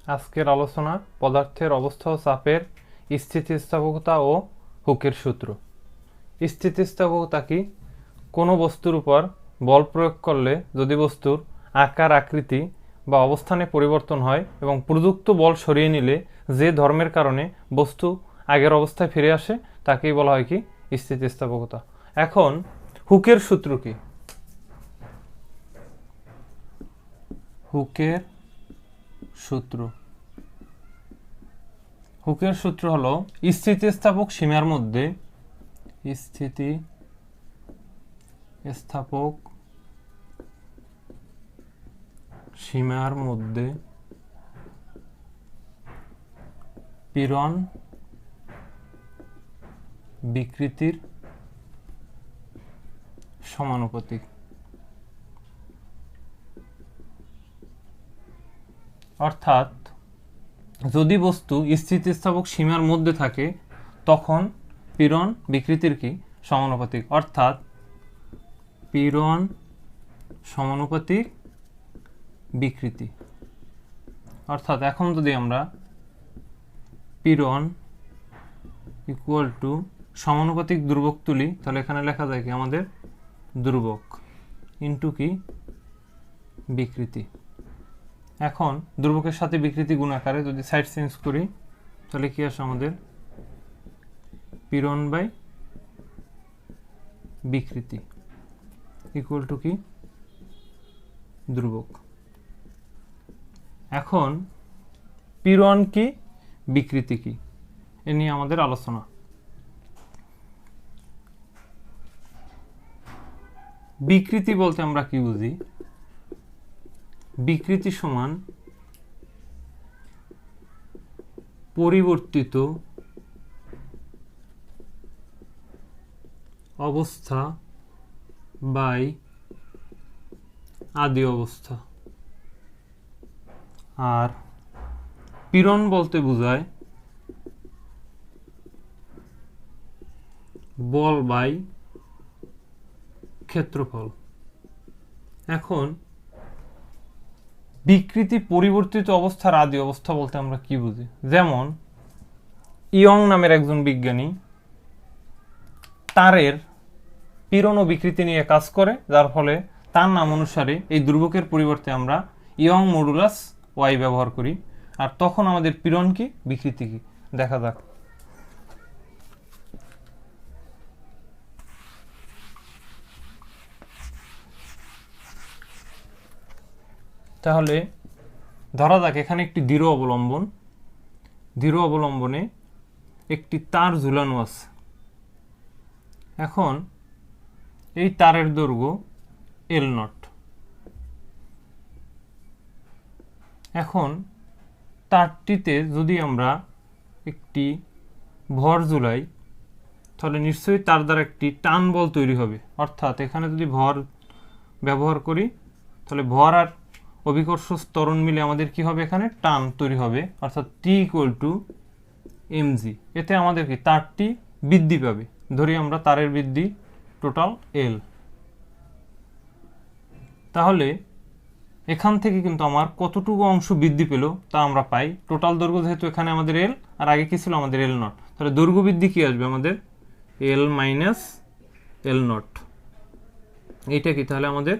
আজকের আলোচনা পদার্থের অবস্থা ও চাপের স্থিতিস্থাপকতা ও হুকের সূত্র। স্থিতিস্থাপকতা কি? কোনো বস্তুর উপর বল প্রয়োগ করলে যদি বস্তুর আকার, আকৃতি বা অবস্থানে পরিবর্তন হয় এবং প্রযুক্ত বল সরিয়ে নিলে যে ধর্মের কারণে বস্তু আগের অবস্থায় ফিরে আসে তাকেই বলা হয় কি? স্থিতিস্থাপকতা। এখন হুকের সূত্র কি? হুকের সূত্র হুকের সূত্র হলো স্থিতিস্থাপক সীমার মধ্যে পীড়ন বিকৃতির সমানুপাতিক। অর্থাৎ যদি বস্তু স্থিতিস্থাপক সীমার মধ্যে থাকে তখন পীড়ন বিকৃতির কি? সমানুপাতিক। অর্থাৎ পীড়ন সমানুপাতিক বিকৃতি। অর্থাৎ এখন যদি আমরা পীড়ন ইকুয়াল টু সমানুপাতিক ধ্রুবক তুলি তাহলে এখানে লেখা যায় কি? আমাদের ধ্রুবক ইন্টু কি? বিকৃতি। এখন ধ্রুবকের সাথে বিকৃতি গুণাকারে যদি সাইড চেঞ্জ করি তাহলে কি আসে? আমাদের পীড়ন বাই বিকৃতি ইকুয়াল টু কি? ধ্রুবক। এখন পীড়ন কি, বিকৃতি কি, এ নিয়ে আমাদের আলোচনা। বিকৃতি বলতে আমরা কি বুঝি? বিকৃতি সমান পরিবর্তিত অবস্থা বাই আদি অবস্থা। আর পীড়ন বলতে বোঝায় বল বাই ক্ষেত্রফল। এখন বিকৃতি পরিবর্তিত অবস্থার আদি অবস্থা বলতে আমরা কি বুঝি? যেমন ইয়ং নামের একজন বিজ্ঞানী তারের পীড়ন ও বিকৃতি নিয়ে কাজ করে, যার ফলে তার নাম অনুসারে এই ধ্রুবকের পরিবর্তে আমরা ইয়ং মডুলাস ওয়াই ব্যবহার করি। আর তখন আমাদের পীড়ন কি, বিকৃতি কি দেখা যাক। তাহলে ধরা যাক এখানে একটি দৃঢ় অবলম্বনে একটি তার ঝুলানো আছে। এখন এই তারের দৈর্ঘ্য L0। এখন তারটিতে যদি আমরা একটি ভর ঝুলাই তাহলে নিশ্চয়ই তার দ্বারা একটি টান বল তৈরি হবে। অর্থাৎ এখানে যদি ভর ব্যবহার করি তাহলে ভর আর অভিকর্ষ ত্বরণ মিলে আমাদের কি হবে? এখানে টান তৈরি হবে। অর্থাৎ T = mg। এতে আমাদের কি? তারটি বৃদ্ধি পাবে। ধরি আমরা তারের বৃদ্ধি টোটাল L। তাহলে এখান থেকে কিন্তু আমার কতটুকু অংশ বৃদ্ধি পেল তা আমরা পাই। টোটাল দৈর্ঘ্য যেহেতু এখানে আমাদের L আর আগে কি ছিল? আমাদের L0। তাহলে দৈর্ঘ্য বৃদ্ধি কি আসবে? আমাদের L - L0। এইটা কি? তাহলে আমাদের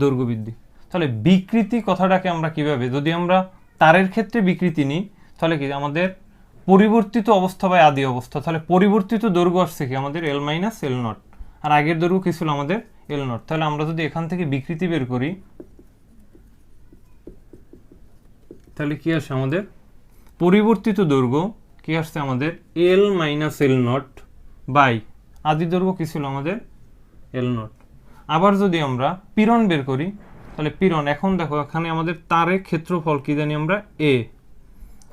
দৈর্ঘ্য বৃদ্ধি। তাহলে বিকৃতি কথাটাকে আমরা কিভাবে, যদি আমরা তারের ক্ষেত্রে বিকৃতি নিই তাহলে কি? আমাদের পরিবর্তিত অবস্থা বা আদি অবস্থা। তাহলে পরিবর্তিত দৈর্ঘ্য আসছে কি? আমাদের L - L0। আর আগের দৈর্ঘ্য কি ছিল? আমাদের L0। তাহলে আমরা যদি এখান থেকে বিকৃতি বের করি তাহলে কি আসে? আমাদের পরিবর্তিত দৈর্ঘ্য কি আসছে? আমাদের L - L0 বাই আদি দৈর্ঘ্য কি ছিল? আমাদের L0। আবার যদি আমরা পীড়ন বের করি তাহলে পীড়ন, এখন দেখো এখানে আমাদের তারের ক্ষেত্রফল কি জানি আমরা? A।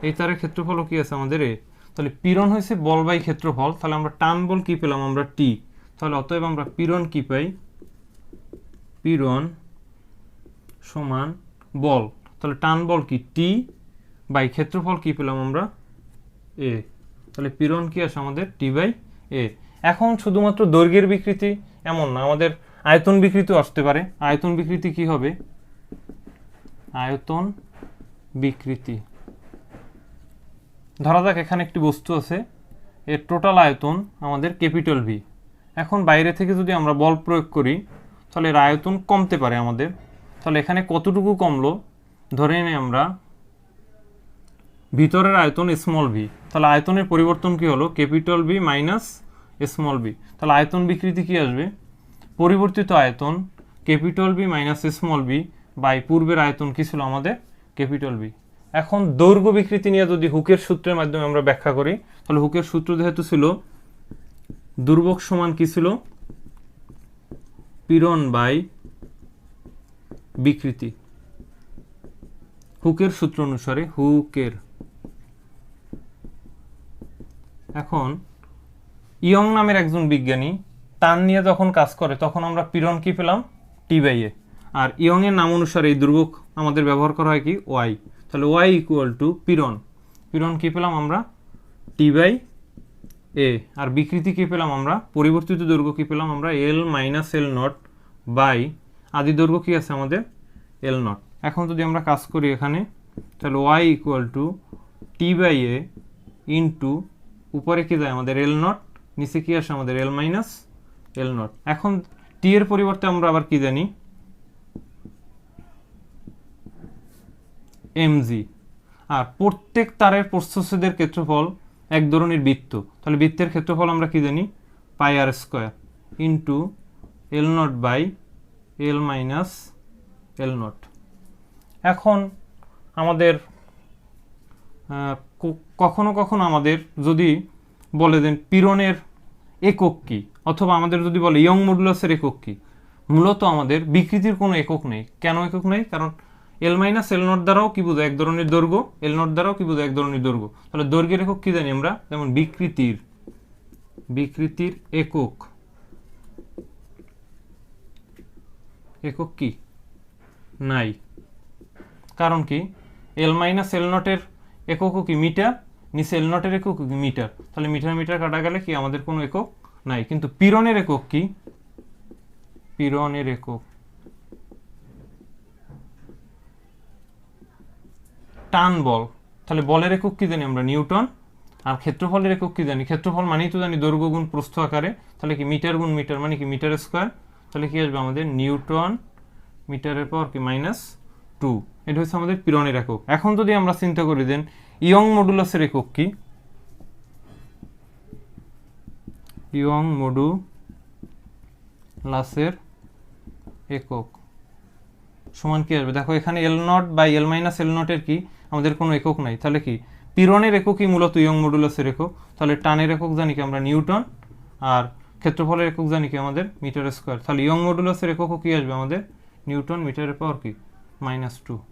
এই তারের ক্ষেত্রফল কি আছে? আমাদের A। তাহলে পীড়ন হয়েছে বল বাই ক্ষেত্রফল। তাহলে আমরা টান বল কি পেলাম? আমরা T। তাহলে অতএব আমরা পীড়ন কি পাই? পীড়ন সমান বল। তাহলে টান বল কি? T বাই ক্ষেত্রফল কি পেলাম? আমরা A। তাহলে পীড়ন কি আসে? আমাদের T/A। এখন শুধুমাত্র দৈর্ঘ্যের বিকৃতি এমন না, আমাদের আয়তন বিকৃতিও আসতে পারে। আয়তন বিকৃতি কি হবে? আয়তন বিকৃতি ধরা যাক এখানে একটি বস্তু আছে, এর টোটাল আয়তন আমাদের ক্যাপিটাল ভি। এখন বাইরে থেকে যদি আমরা বল প্রয়োগ করি তাহলে এর আয়তন কমতে পারে আমাদের। তাহলে এখানে কতটুকু কমলো, ধরে নিই আমরা ভিতরের আয়তন স্মল ভি, তাহলে আয়তনের পরিবর্তন কি হলো, capital V minus small V. তাহলে আয়তন বিকৃতি কি আসবে, পরিবর্তিত আয়তন capital V minus small V by পূর্বের আয়তন কি ছিল আমাদের ক্যাপিটাল ভি। এখন দৈর্ঘ্য বিকৃতি নিয়ে যদি হুকের সূত্রের মাধ্যমে আমরা ব্যাখ্যা করি, তাহলে হুকের সূত্র যেহেতু ছিল দুর্বক সমান কি ছিল, পীড়ন বাই বিকৃতি। হুকের সূত্র অনুসারে হুকের। এখন ইয়ং নামের একজন বিজ্ঞানী টান নিয়ে যখন কাজ করে তখন আমরা পীড়ন কি পেলাম, টি বাই এ। আর ইয়ং এর নাম অনুসারে এই দুর্বক আমাদের ব্যবহার করা হয় কি, ওয়াই। তাহলে ওয়াই ইকুয়াল টু পীড়ন, পীড়ন কি পেলাম আমরা, টি বাই এ। আর বিকৃতি কি পেলাম আমরা, পরিবর্তিত দৈর্ঘ্য কি পেলাম আমরা, এল মাইনাস এল নট বাই আদি দৈর্ঘ্য কি আছে আমাদের এল নট। এখন যদি আমরা কাজ করি এখানে, তাহলে Y equal to T by A into উপরে কি যায় আমাদের এল নট, নিচে কি আসে আমাদের এল মাইনাস এল নট। এখন টি এর পরিবর্তে আমরা আবার কি জানি, এমজি। আর প্রত্যেক তারের প্রস্থচ্ছেদের ক্ষেত্রফল এক ধরনের বৃত্ত, তাহলে বৃত্তের ক্ষেত্রফল আমরা কি জানি, পাই আর square into L nought by L minus L nought. এখন আমাদের কখনো কখনো আমাদের যদি বলে দেন পীড়নের একক কি, অথবা আমাদের যদি বলে ইয়ং মডুলাসের একক কি, মূলত আমাদের বিকৃতির কোনো একক নেই। কেন একক নেই, কারণ এল মাইনাস এল নট দ্বারাও কি বোঝায় এক ধরনের দৈর্ঘ্য, এল নট দ্বারাও কি বোঝায় এক ধরনের দৈর্ঘ্য। তাহলে দৈর্ঘ্যের একক কি জানি আমরা, যেমন বিকৃতির একক, একক কি নাই। কারণ কি, এল মাইনাস এল নটের একক কি মিটার, নিচে এল নটের একক কি মিটার, তাহলে মিটার মিটার কাটা গেলে কি আমাদের কোনো একক নাই। কিন্তু পীড়নের একক কি, পীড়নের একক টান বল, তাহলে বলের একক কি জানি আমরা নিউটন। আর ক্ষেত্রফলের একক কি জানি, ক্ষেত্রফল মানেই তো জানি দৈর্ঘ্য গুণ প্রস্থ আকারে, তাহলে কি মিটার গুণ মিটার মানে কি মিটার স্কোয়ার, তাহলে কি আসবে আমাদের নিউটন মিটারের পাওয়ার কি -2। এটা হচ্ছে আমাদের পীড়নের একক। এখন যদি আমরা চিন্তা করি দেন ইয়ং মডুলাসের একক কি, ইয়ং মডুলাসের একক সমান কি আসবে, দেখো এখানে এল নট বাই এল মাইনাস এল নটের কি আমাদের কোনো একক নাই, তাহলে কি পীড়নের এককই মূলত ইয়ং মডুলাসের একক। তাহলে টানের একক জানি কি আমরা নিউটন, আর ক্ষেত্রফলের একক জানি কি আমাদের মিটার স্কোয়ার। তাহলে ইয়ং মডুলাসের এককও কি আসবে আমাদের নিউটন মিটারের পাওয়ার কি -2।